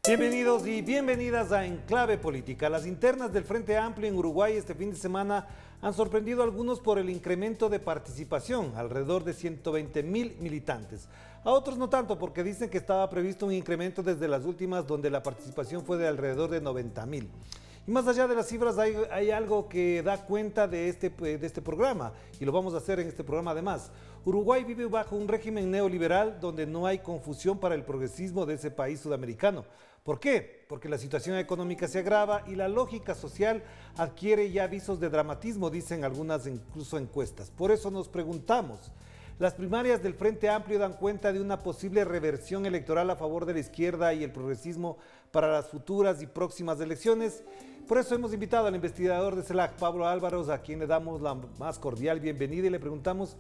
Bienvenidos y bienvenidas a Enclave Política. Las internas del Frente Amplio en Uruguay este fin de semana han sorprendido a algunos por el incremento de participación, alrededor de 120.000 militantes. A otros no tanto, porque dicen que estaba previsto un incremento desde las últimas, donde la participación fue de alrededor de 90.000. Y más allá de las cifras, hay algo que da cuenta de este programa, y lo vamos a hacer en este programa además. Uruguay vive bajo un régimen neoliberal donde no hay confusión para el progresismo de ese país sudamericano. ¿Por qué? Porque la situación económica se agrava y la lógica social adquiere ya visos de dramatismo, dicen algunas incluso encuestas. Por eso nos preguntamos, ¿las primarias del Frente Amplio dan cuenta de una posible reversión electoral a favor de la izquierda y el progresismo para las futuras y próximas elecciones? Por eso hemos invitado al investigador de CELAC, Pablo Álvaros, a quien le damos la más cordial bienvenida y le preguntamos,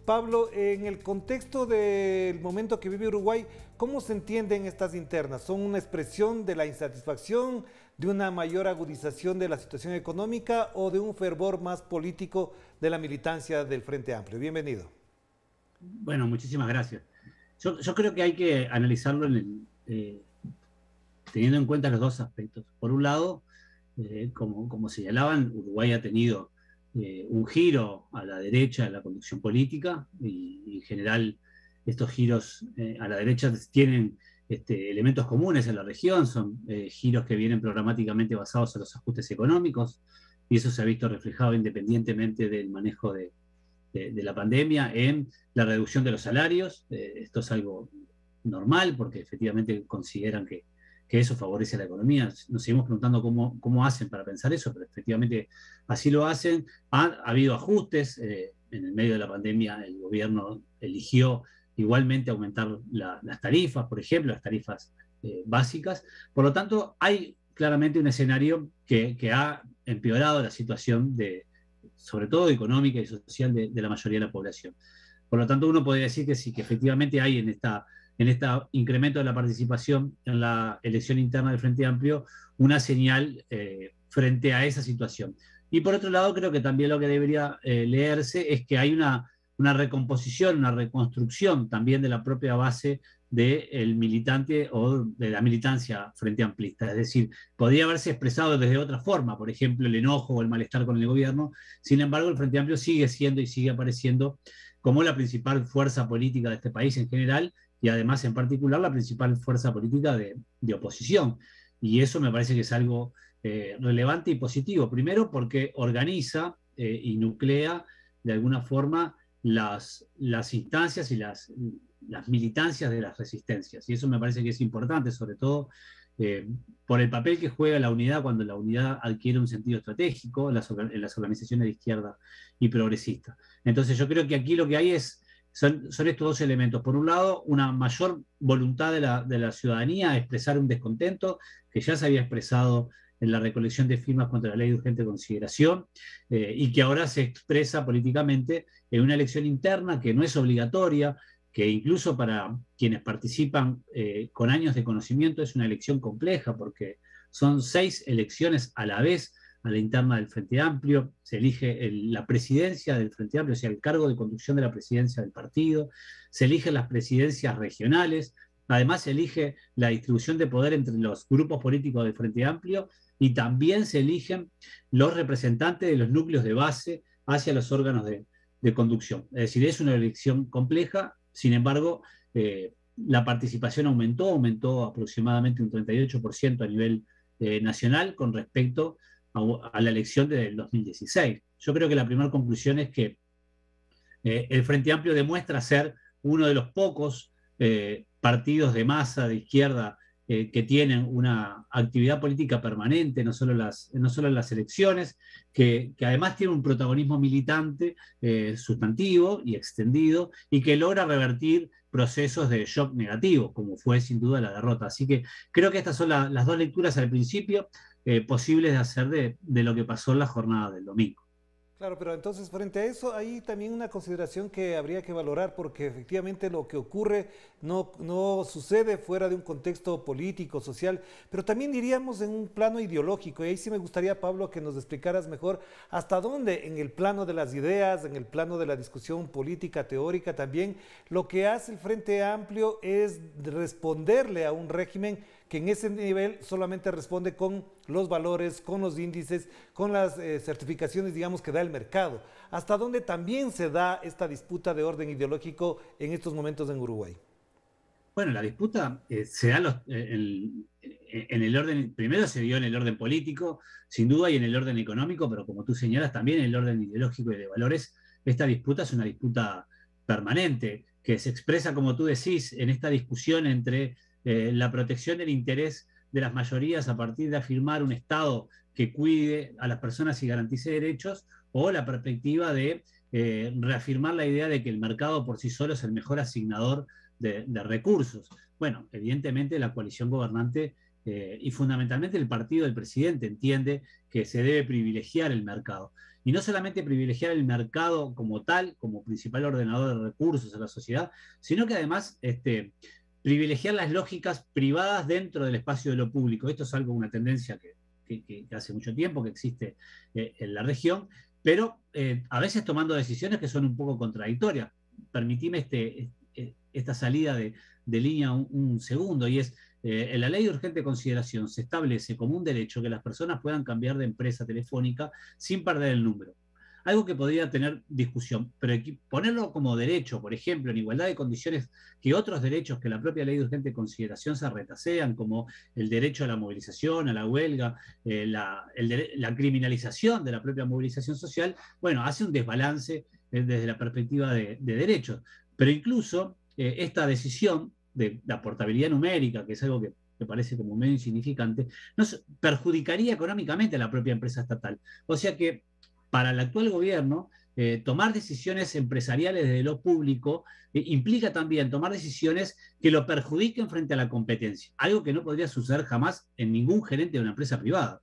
Pablo, en el contexto del momento que vive Uruguay, ¿cómo se entienden estas internas? ¿Son una expresión de la insatisfacción, de una mayor agudización de la situación económica o de un fervor más político de la militancia del Frente Amplio? Bienvenido. Bueno, muchísimas gracias. Yo creo que hay que analizarlo teniendo en cuenta los dos aspectos. Por un lado, como señalaban, Uruguay ha tenido un giro a la derecha de la conducción política y en general estos giros a la derecha tienen elementos comunes en la región, son giros que vienen programáticamente basados en los ajustes económicos y eso se ha visto reflejado independientemente del manejo de la pandemia en la reducción de los salarios. Esto es algo normal porque efectivamente consideran que eso favorece a la economía. Nos seguimos preguntando cómo hacen para pensar eso, pero efectivamente así lo hacen. Ha habido ajustes. En el medio de la pandemia el gobierno eligió igualmente aumentar las tarifas, por ejemplo, las tarifas básicas. Por lo tanto, hay claramente un escenario que ha empeorado la situación sobre todo económica y social de la mayoría de la población. Por lo tanto, uno podría decir que sí, que efectivamente hay en este incremento de la participación en la elección interna del Frente Amplio una señal frente a esa situación. Y por otro lado, creo que también lo que debería leerse es que hay una recomposición, una reconstrucción también de la propia base del militante o de la militancia frente amplista. Es decir, podría haberse expresado desde otra forma, por ejemplo, el enojo o el malestar con el gobierno. Sin embargo, el Frente Amplio sigue siendo y sigue apareciendo como la principal fuerza política de este país en general y además en particular la principal fuerza política de oposición. Y eso me parece que es algo relevante y positivo. Primero porque organiza y nuclea de alguna forma las instancias y las militancias de las resistencias. Y eso me parece que es importante, sobre todo por el papel que juega la unidad cuando la unidad adquiere un sentido estratégico en las organizaciones de izquierda y progresista. Entonces yo creo que aquí lo que hay son estos dos elementos. Por un lado, una mayor voluntad de la ciudadanía a expresar un descontento que ya se había expresado en la recolección de firmas contra la ley de urgente consideración y que ahora se expresa políticamente en una elección interna que no es obligatoria, que incluso para quienes participan con años de conocimiento es una elección compleja porque son 6 elecciones a la vez a la interna del Frente Amplio, se elige la presidencia del Frente Amplio, o sea, el cargo de conducción de la presidencia del partido, se eligen las presidencias regionales, además se elige la distribución de poder entre los grupos políticos del Frente Amplio y también se eligen los representantes de los núcleos de base hacia los órganos de conducción. Es decir, es una elección compleja, sin embargo, la participación aumentó aproximadamente un 38% a nivel nacional con respecto a la elección del 2016. Yo creo que la primera conclusión es que el Frente Amplio demuestra ser uno de los pocos partidos de masa de izquierda que tienen una actividad política permanente, no solo en las elecciones, que además tiene un protagonismo militante sustantivo y extendido, y que logra revertir procesos de shock negativo, como fue sin duda la derrota. Así que creo que estas son las dos lecturas al principio posibles de hacer de lo que pasó en la jornada del domingo. Claro, pero entonces frente a eso hay también una consideración que habría que valorar porque efectivamente lo que ocurre no sucede fuera de un contexto político, social, pero también diríamos en un plano ideológico. Y ahí sí me gustaría, Pablo, que nos explicaras mejor hasta dónde en el plano de las ideas, en el plano de la discusión política, teórica, también lo que hace el Frente Amplio es responderle a un régimen que en ese nivel solamente responde con los valores, con los índices, con las certificaciones, digamos, que da el mercado. ¿Hasta dónde también se da esta disputa de orden ideológico en estos momentos en Uruguay? Bueno, la disputa se da en el orden, primero se dio en el orden político, sin duda, y en el orden económico, pero como tú señalas, también en el orden ideológico y de valores. Esta disputa es una disputa permanente, que se expresa, como tú decís, en esta discusión entre la protección del interés de las mayorías a partir de afirmar un Estado que cuide a las personas y garantice derechos, o la perspectiva de reafirmar la idea de que el mercado por sí solo es el mejor asignador de recursos. Bueno, evidentemente la coalición gobernante y fundamentalmente el partido del presidente entiende que se debe privilegiar el mercado. Y no solamente privilegiar el mercado como tal, como principal ordenador de recursos de la sociedad, sino que además privilegiar las lógicas privadas dentro del espacio de lo público. Esto es algo, una tendencia que hace mucho tiempo que existe en la región, pero a veces tomando decisiones que son un poco contradictorias. Permitime esta salida de línea un segundo, y es, en la ley de urgente consideración se establece como un derecho que las personas puedan cambiar de empresa telefónica sin perder el número. Algo que podría tener discusión, pero ponerlo como derecho, por ejemplo, en igualdad de condiciones que otros derechos que la propia ley de urgente consideración se retasean, como el derecho a la movilización, a la huelga, la criminalización de la propia movilización social, bueno, hace un desbalance desde la perspectiva de derechos. Pero incluso esta decisión de la portabilidad numérica, que es algo que me parece como medio insignificante, perjudicaría económicamente a la propia empresa estatal. O sea que para el actual gobierno, tomar decisiones empresariales desde lo público implica también tomar decisiones que lo perjudiquen frente a la competencia, algo que no podría suceder jamás en ningún gerente de una empresa privada.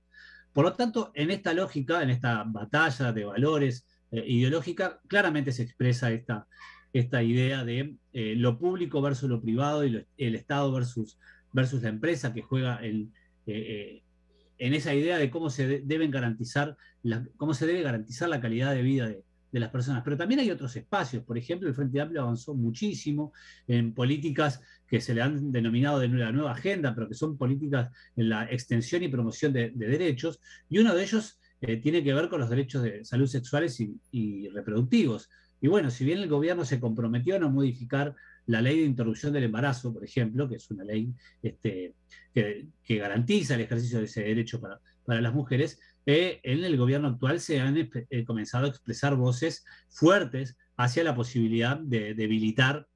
Por lo tanto, en esta lógica, en esta batalla de valores ideológica, claramente se expresa esta idea de lo público versus lo privado y el Estado versus la empresa, que juega en esa idea de cómo se debe garantizar la calidad de vida de las personas. Pero también hay otros espacios. Por ejemplo, el Frente Amplio avanzó muchísimo en políticas que se le han denominado de la nueva agenda, pero que son políticas en la extensión y promoción de derechos, y uno de ellos tiene que ver con los derechos de salud sexuales y reproductivos. Y bueno, si bien el gobierno se comprometió a no modificar la ley de interrupción del embarazo, por ejemplo, que es una ley que garantiza el ejercicio de ese derecho para las mujeres, en el gobierno actual se han comenzado a expresar voces fuertes hacia la posibilidad de debilitar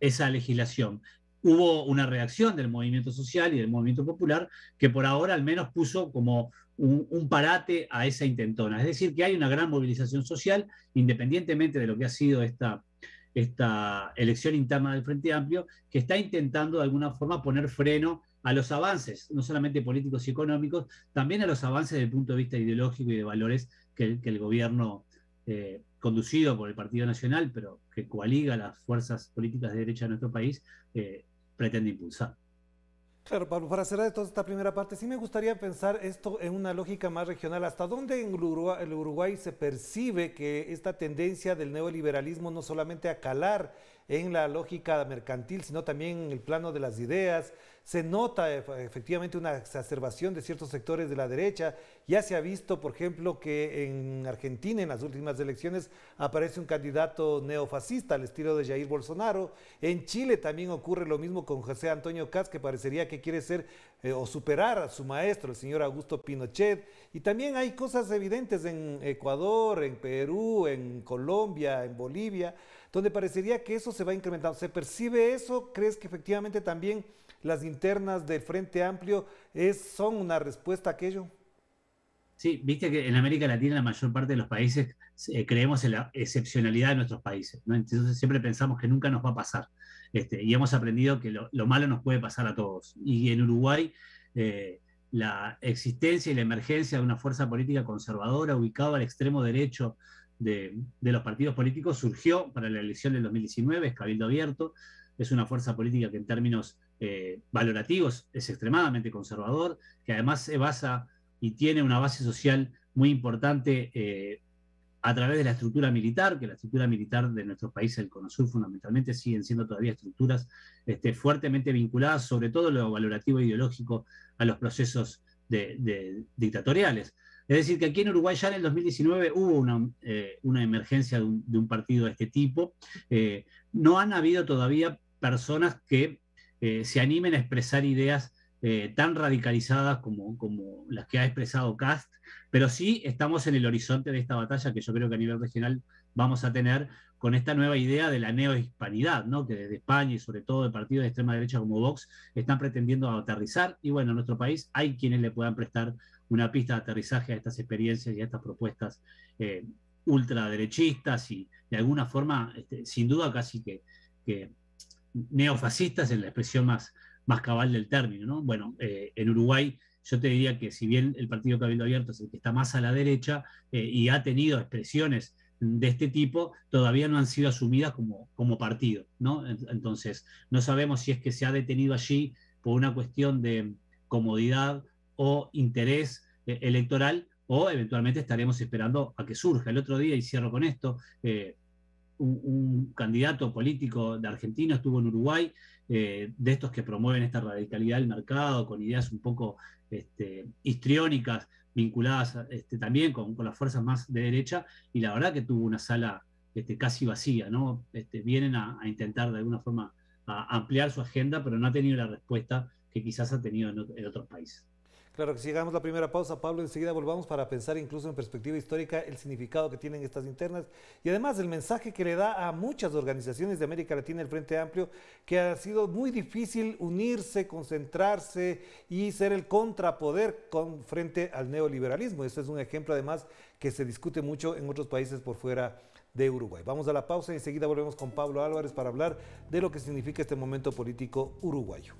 esa legislación. Hubo una reacción del movimiento social y del movimiento popular que por ahora al menos puso como un parate a esa intentona. Es decir, que hay una gran movilización social, independientemente de lo que ha sido esta elección interna del Frente Amplio, que está intentando de alguna forma poner freno a los avances, no solamente políticos y económicos, también a los avances desde el punto de vista ideológico y de valores que el gobierno conducido por el Partido Nacional, pero que coaliga las fuerzas políticas de derecha de nuestro país, pretende impulsar. Claro, Pablo, para cerrar toda esta primera parte, sí me gustaría pensar esto en una lógica más regional. ¿Hasta dónde en el Uruguay se percibe que esta tendencia del neoliberalismo no solamente a calar en la lógica mercantil, sino también en el plano de las ideas? Se nota efectivamente una exacerbación de ciertos sectores de la derecha. Ya se ha visto, por ejemplo, que en Argentina, en las últimas elecciones, aparece un candidato neofascista al estilo de Jair Bolsonaro. En Chile también ocurre lo mismo con José Antonio Kast, que parecería que quiere ser o superar a su maestro, el señor Augusto Pinochet. Y también hay cosas evidentes en Ecuador, en Perú, en Colombia, en Bolivia, donde parecería que eso se va incrementando. ¿Se percibe eso? ¿Crees que efectivamente también las internas del Frente Amplio son una respuesta a aquello? Sí, viste que en América Latina la mayor parte de los países creemos en la excepcionalidad de nuestros países, ¿no? Entonces siempre pensamos que nunca nos va a pasar. Y hemos aprendido que lo malo nos puede pasar a todos. Y en Uruguay la existencia y la emergencia de una fuerza política conservadora ubicada al extremo derecho de los partidos políticos surgió para la elección del 2019, es Cabildo Abierto, es una fuerza política que en términos valorativos es extremadamente conservador, que además se basa y tiene una base social muy importante a través de la estructura militar, que la estructura militar de nuestros países del Cono Sur fundamentalmente siguen siendo todavía estructuras fuertemente vinculadas, sobre todo lo valorativo e ideológico, a los procesos dictatoriales. Es decir, que aquí en Uruguay ya en el 2019 hubo una emergencia de un partido de este tipo. No han habido todavía personas que se animen a expresar ideas tan radicalizadas como las que ha expresado Kast, pero sí estamos en el horizonte de esta batalla que yo creo que a nivel regional vamos a tener con esta nueva idea de la neohispanidad, ¿no? Que desde España y sobre todo de partidos de extrema derecha como Vox están pretendiendo aterrizar, y bueno, en nuestro país hay quienes le puedan prestar una pista de aterrizaje a estas experiencias y a estas propuestas ultraderechistas y de alguna forma, sin duda casi que neofascistas en la expresión más cabal del término, ¿no? Bueno, en Uruguay yo te diría que si bien el Partido Cabildo Abierto es el que está más a la derecha y ha tenido expresiones de este tipo, todavía no han sido asumidas como partido, ¿no? Entonces, no sabemos si es que se ha detenido allí por una cuestión de comodidad o interés electoral, o eventualmente estaremos esperando a que surja. El otro día, y cierro con esto, un candidato político de argentino estuvo en Uruguay, de estos que promueven esta radicalidad del mercado, con ideas un poco histriónicas, vinculadas también con las fuerzas más de derecha, y la verdad que tuvo una sala casi vacía, ¿no? Vienen a intentar de alguna forma a ampliar su agenda, pero no ha tenido la respuesta que quizás ha tenido en otros países. Claro que si llegamos a la primera pausa, Pablo, enseguida volvamos para pensar incluso en perspectiva histórica el significado que tienen estas internas y además el mensaje que le da a muchas organizaciones de América Latina el Frente Amplio, que ha sido muy difícil unirse, concentrarse y ser el contrapoder frente al neoliberalismo. Este es un ejemplo además que se discute mucho en otros países por fuera de Uruguay. Vamos a la pausa y enseguida volvemos con Pablo Álvarez para hablar de lo que significa este momento político uruguayo.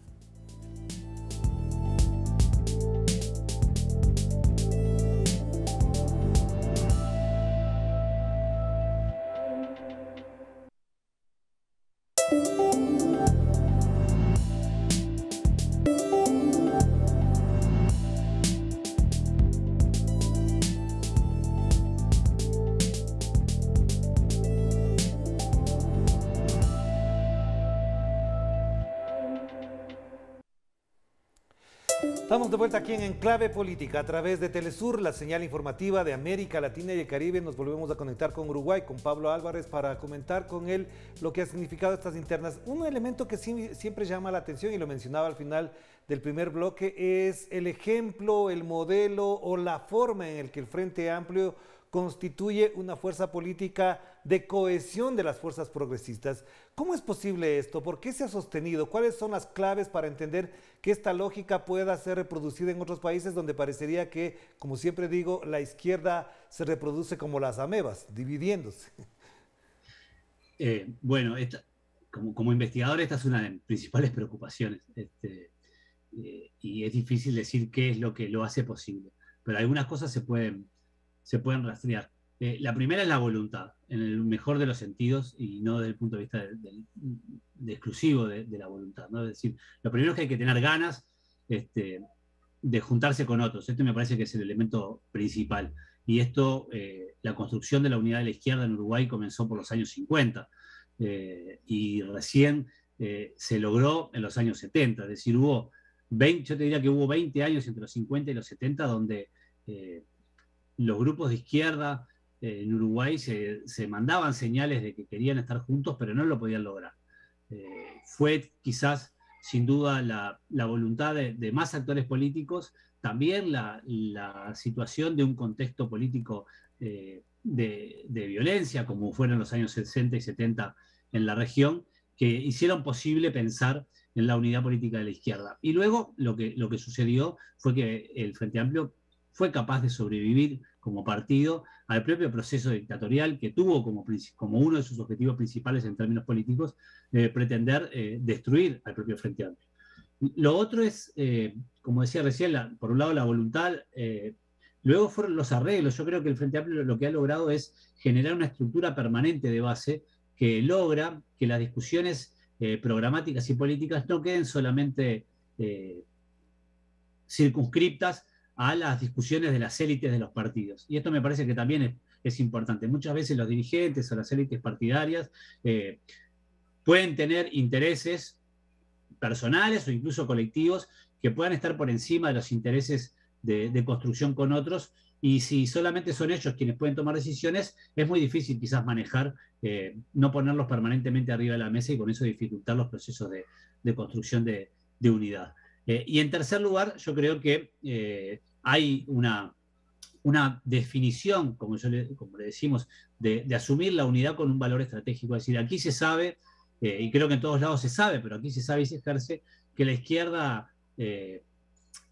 Estamos de vuelta aquí en Enclave Política a través de Telesur, la señal informativa de América Latina y el Caribe. Nos volvemos a conectar con Uruguay, con Pablo Álvarez, para comentar con él lo que ha significado estas internas. Un elemento que siempre llama la atención, y lo mencionaba al final del primer bloque, es el ejemplo, el modelo o la forma en el que el Frente Amplio constituye una fuerza política de cohesión de las fuerzas progresistas. ¿Cómo es posible esto? ¿Por qué se ha sostenido? ¿Cuáles son las claves para entender que esta lógica pueda ser reproducida en otros países donde parecería que, como siempre digo, la izquierda se reproduce como las amebas, dividiéndose? Bueno, como investigador esta es una de mis principales preocupaciones y es difícil decir qué es lo que lo hace posible, pero algunas cosas se pueden rastrear. La primera es la voluntad, en el mejor de los sentidos y no desde el punto de vista de exclusivo de la voluntad, ¿no? Es decir, lo primero es que hay que tener ganas de juntarse con otros. Este me parece que es el elemento principal. Y esto, la construcción de la unidad de la izquierda en Uruguay comenzó por los años 50 y recién se logró en los años 70. Es decir, yo te diría que hubo 20 años entre los 50 y los 70 donde los grupos de izquierda en Uruguay se mandaban señales de que querían estar juntos, pero no lo podían lograr. Fue quizás, sin duda, la voluntad de más actores políticos, también la situación de un contexto político de violencia, como fueron los años 60 y 70 en la región, que hicieron posible pensar en la unidad política de la izquierda. Y luego lo que sucedió fue que el Frente Amplio fue capaz de sobrevivir como partido al propio proceso dictatorial que tuvo como uno de sus objetivos principales en términos políticos, pretender destruir al propio Frente Amplio. Lo otro es, como decía recién, por un lado la voluntad, luego fueron los arreglos. Yo creo que el Frente Amplio lo que ha logrado es generar una estructura permanente de base que logra que las discusiones programáticas y políticas no queden solamente circunscriptas a las discusiones de las élites de los partidos. Y esto me parece que también es importante. Muchas veces los dirigentes o las élites partidarias pueden tener intereses personales o incluso colectivos que puedan estar por encima de los intereses de construcción con otros, y si solamente son ellos quienes pueden tomar decisiones, es muy difícil quizás manejar, no ponerlos permanentemente arriba de la mesa y con eso dificultar los procesos de construcción de unidad. Y en tercer lugar, yo creo que hay una definición, como le decimos, de asumir la unidad con un valor estratégico. Es decir, aquí se sabe, y creo que en todos lados se sabe, pero aquí se sabe y se ejerce, que la izquierda,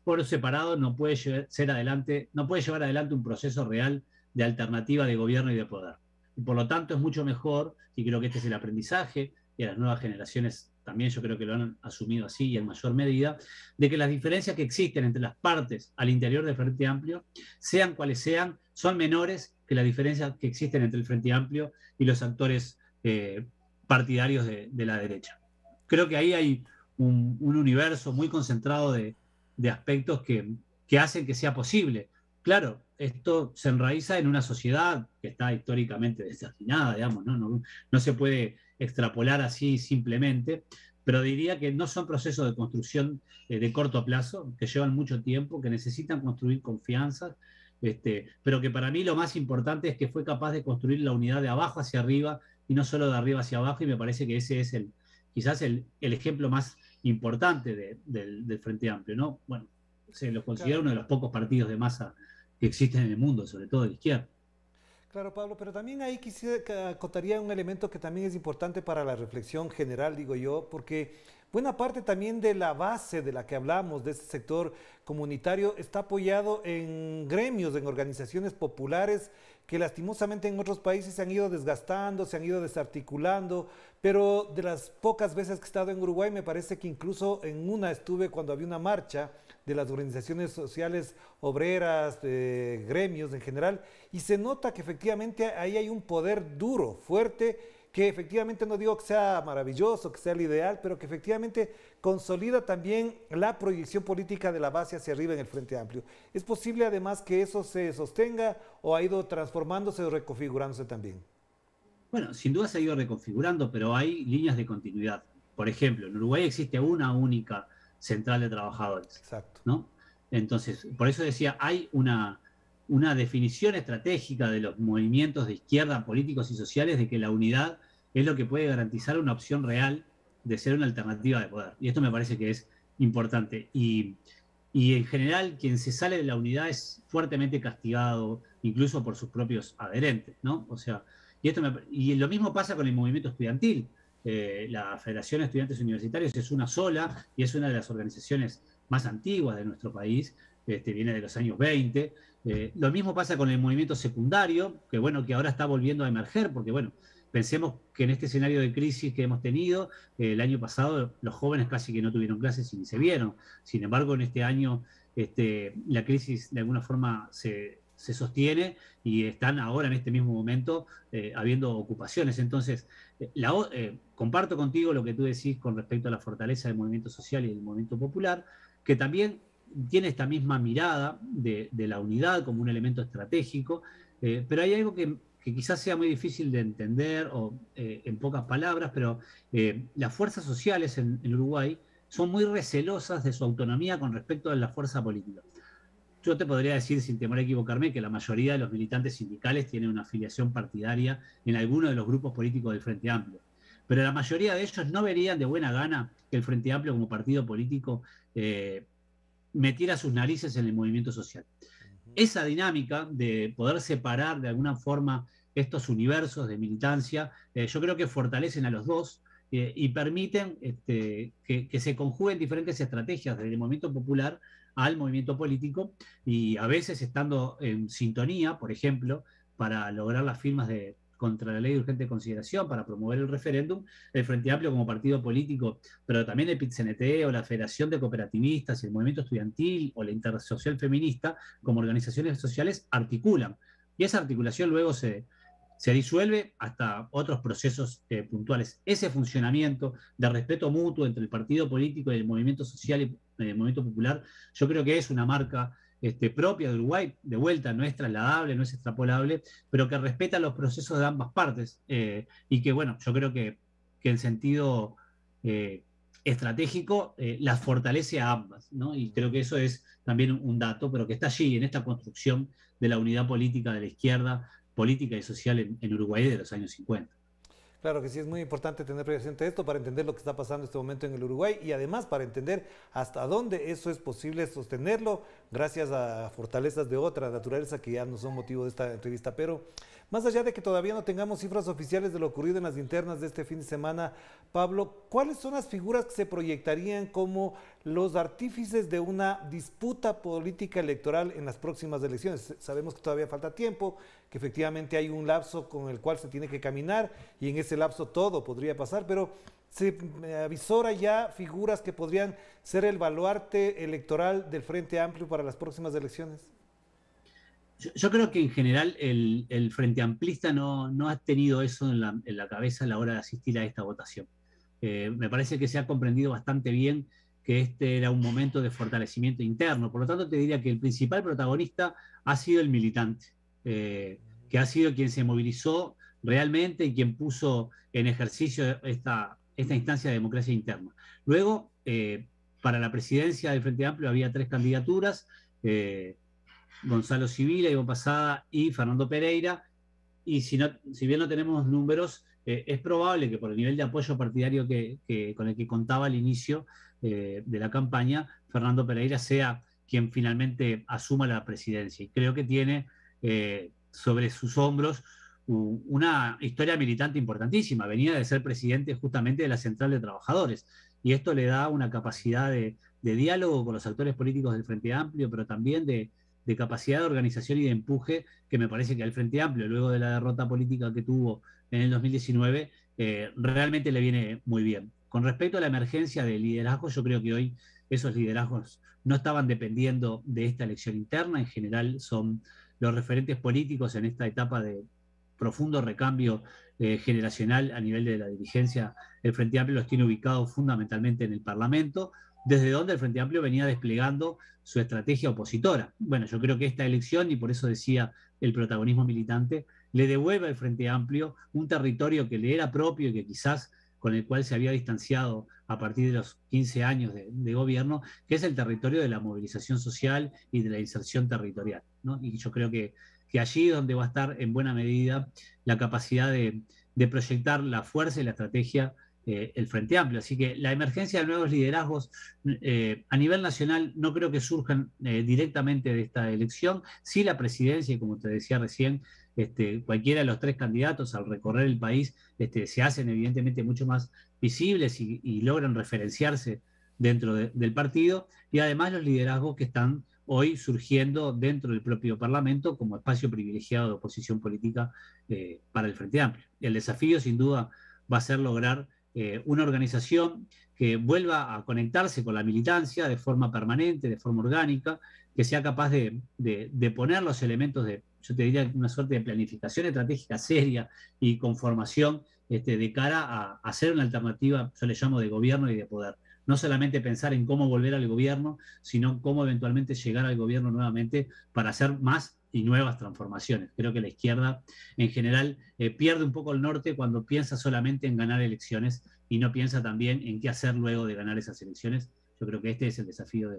por separado, no puede llevar adelante un proceso real de alternativa de gobierno y de poder. Y por lo tanto es mucho mejor, y creo que este es el aprendizaje, y a las nuevas generaciones también yo creo que lo han asumido así y en mayor medida, de que las diferencias que existen entre las partes al interior del Frente Amplio, sean cuales sean, son menores que las diferencias que existen entre el Frente Amplio y los actores partidarios de la derecha. Creo que ahí hay un universo muy concentrado de aspectos que hacen que sea posible. Claro, esto se enraiza en una sociedad que está históricamente desafinada, digamos, no se puede extrapolar así simplemente, pero diría que no son procesos de construcción de corto plazo, que llevan mucho tiempo, que necesitan construir confianzas, pero que para mí lo más importante es que fue capaz de construir la unidad de abajo hacia arriba y no solo de arriba hacia abajo, y me parece que ese es quizás el ejemplo más importante del Frente Amplio, ¿no? Bueno, se lo considero uno de los pocos partidos de masa que existen en el mundo, sobre todo de la izquierda. Claro, Pablo, pero también ahí acotaría un elemento que también es importante para la reflexión general, digo yo, porque buena parte también de la base de la que hablamos, de este sector comunitario, está apoyado en gremios, en organizaciones populares que lastimosamente en otros países se han ido desgastando, se han ido desarticulando, pero de las pocas veces que he estado en Uruguay, me parece que incluso en una estuve cuando había una marcha de las organizaciones sociales obreras, de gremios en general, y se nota que efectivamente ahí hay un poder duro, fuerte, que efectivamente no digo que sea maravilloso, que sea el ideal, pero que efectivamente consolida también la proyección política de la base hacia arriba en el Frente Amplio. ¿Es posible además que eso se sostenga o ha ido transformándose o reconfigurándose también? Bueno, sin duda se ha ido reconfigurando, pero hay líneas de continuidad. Por ejemplo, en Uruguay existe una única central de trabajadores. Exacto. ¿No? Entonces, por eso decía, hay una definición estratégica de los movimientos de izquierda, políticos y sociales, de que la unidad es lo que puede garantizar una opción real de ser una alternativa de poder. Y esto me parece que es importante. Y en general, quien se sale de la unidad es fuertemente castigado, incluso por sus propios adherentes, ¿no? O sea, y lo mismo pasa con el movimiento estudiantil. La Federación de Estudiantes Universitarios es una sola y es una de las organizaciones más antiguas de nuestro país, viene de los años 20. Lo mismo pasa con el movimiento secundario, que bueno, que ahora está volviendo a emerger, porque bueno, pensemos que en este escenario de crisis que hemos tenido, el año pasado los jóvenes casi que no tuvieron clases y ni se vieron. Sin embargo, en este año la crisis de alguna forma se sostiene y están ahora en este mismo momento habiendo ocupaciones. Entonces, comparto contigo lo que tú decís con respecto a la fortaleza del movimiento social y del movimiento popular, que también tiene esta misma mirada de la unidad como un elemento estratégico, pero hay algo que quizás sea muy difícil de entender o en pocas palabras, pero las fuerzas sociales en Uruguay son muy recelosas de su autonomía con respecto a la fuerza política. Yo te podría decir, sin temor a equivocarme, que la mayoría de los militantes sindicales tienen una afiliación partidaria en alguno de los grupos políticos del Frente Amplio. Pero la mayoría de ellos no verían de buena gana que el Frente Amplio como partido político metiera sus narices en el movimiento social. Esa dinámica de poder separar de alguna forma estos universos de militancia, yo creo que fortalecen a los dos y permiten que se conjuguen diferentes estrategias desde el movimiento popular al movimiento político, y a veces estando en sintonía, por ejemplo, para lograr las firmas contra la ley de urgente consideración para promover el referéndum, el Frente Amplio como partido político, pero también el PIT-CNT o la Federación de Cooperativistas, el Movimiento Estudiantil o la Intersocial Feminista, como organizaciones sociales, articulan. Y esa articulación luego se disuelve hasta otros procesos puntuales. Ese funcionamiento de respeto mutuo entre el partido político y el movimiento social y el movimiento popular, yo creo que es una marca propia de Uruguay, de vuelta, no es trasladable, no es extrapolable, pero que respeta los procesos de ambas partes y que, bueno, yo creo que en sentido estratégico las fortalece a ambas, ¿no? Y creo que eso es también un dato, pero que está allí, en esta construcción de la unidad política de la izquierda, política y social en Uruguay de los años 50. Claro que sí, es muy importante tener presente esto para entender lo que está pasando en este momento en el Uruguay y además para entender hasta dónde eso es posible sostenerlo gracias a fortalezas de otra naturaleza que ya no son motivo de esta entrevista. Pero más allá de que todavía no tengamos cifras oficiales de lo ocurrido en las internas de este fin de semana, Pablo, ¿cuáles son las figuras que se proyectarían como los artífices de una disputa política electoral en las próximas elecciones? Sabemos que todavía falta tiempo, que efectivamente hay un lapso con el cual se tiene que caminar y en ese lapso todo podría pasar, pero se avisora ya figuras que podrían ser el baluarte electoral del Frente Amplio para las próximas elecciones. Yo creo que en general el Frente Amplista no ha tenido eso en la cabeza a la hora de asistir a esta votación. Me parece que se ha comprendido bastante bien que este era un momento de fortalecimiento interno. Por lo tanto, te diría que el principal protagonista ha sido el militante, que ha sido quien se movilizó realmente y quien puso en ejercicio esta instancia de democracia interna. Luego, para la presidencia del Frente Amplio había 3 candidaturas, Gonzalo Sibila, Ivo Posada y Fernando Pereira, y si bien no tenemos números, es probable que por el nivel de apoyo partidario con el que contaba al inicio de la campaña, Fernando Pereira sea quien finalmente asuma la presidencia. Y creo que tiene sobre sus hombros una historia militante importantísima. Venía de ser presidente justamente de la Central de Trabajadores, y esto le da una capacidad de diálogo con los actores políticos del Frente Amplio, pero también de capacidad de organización y de empuje, que me parece que al Frente Amplio, luego de la derrota política que tuvo en el 2019, realmente le viene muy bien. Con respecto a la emergencia de liderazgo, yo creo que hoy esos liderazgos no estaban dependiendo de esta elección interna, en general son los referentes políticos en esta etapa de profundo recambio generacional a nivel de la dirigencia. El Frente Amplio los tiene ubicados fundamentalmente en el Parlamento, desde donde el Frente Amplio venía desplegando su estrategia opositora. Bueno, yo creo que esta elección, y por eso decía el protagonismo militante, le devuelve al Frente Amplio un territorio que le era propio y que quizás con el cual se había distanciado a partir de los 15 años de gobierno, que es el territorio de la movilización social y de la inserción territorial, ¿no? Y yo creo que allí es donde va a estar en buena medida la capacidad de proyectar la fuerza y la estrategia el Frente Amplio. Así que la emergencia de nuevos liderazgos a nivel nacional no creo que surjan directamente de esta elección. Sí, la presidencia, y como te decía recién, cualquiera de los 3 candidatos al recorrer el país se hacen evidentemente mucho más visibles y logran referenciarse dentro del partido, y además los liderazgos que están hoy surgiendo dentro del propio Parlamento como espacio privilegiado de oposición política para el Frente Amplio. El desafío, sin duda, va a ser lograr una organización que vuelva a conectarse con la militancia de forma permanente, de forma orgánica, que sea capaz de poner los elementos yo te diría, una suerte de planificación estratégica seria y con formación de cara a hacer una alternativa, yo le llamo de gobierno y de poder. No solamente pensar en cómo volver al gobierno, sino cómo eventualmente llegar al gobierno nuevamente para hacer más y nuevas transformaciones. Creo que la izquierda en general pierde un poco el norte cuando piensa solamente en ganar elecciones y no piensa también en qué hacer luego de ganar esas elecciones. Yo creo que este es el desafío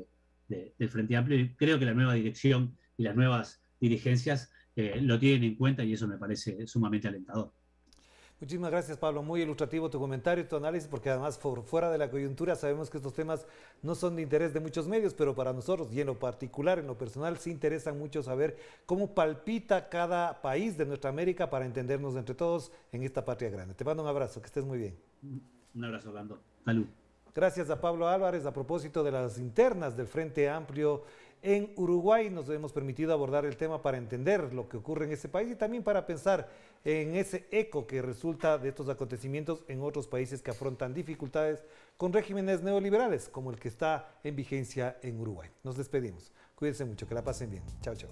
del Frente Amplio, y creo que la nueva dirección y las nuevas dirigencias lo tienen en cuenta, y eso me parece sumamente alentador. Muchísimas gracias, Pablo. Muy ilustrativo tu comentario y tu análisis, porque además fuera de la coyuntura sabemos que estos temas no son de interés de muchos medios, pero para nosotros y en lo particular, en lo personal, sí interesan mucho saber cómo palpita cada país de nuestra América para entendernos entre todos en esta patria grande. Te mando un abrazo, que estés muy bien. Un abrazo, Orlando. Salud. Gracias a Pablo Álvarez a propósito de las internas del Frente Amplio en Uruguay. Nos hemos permitido abordar el tema para entender lo que ocurre en ese país y también para pensar en ese eco que resulta de estos acontecimientos en otros países que afrontan dificultades con regímenes neoliberales, como el que está en vigencia en Uruguay. Nos despedimos. Cuídense mucho, que la pasen bien. Chao, chao.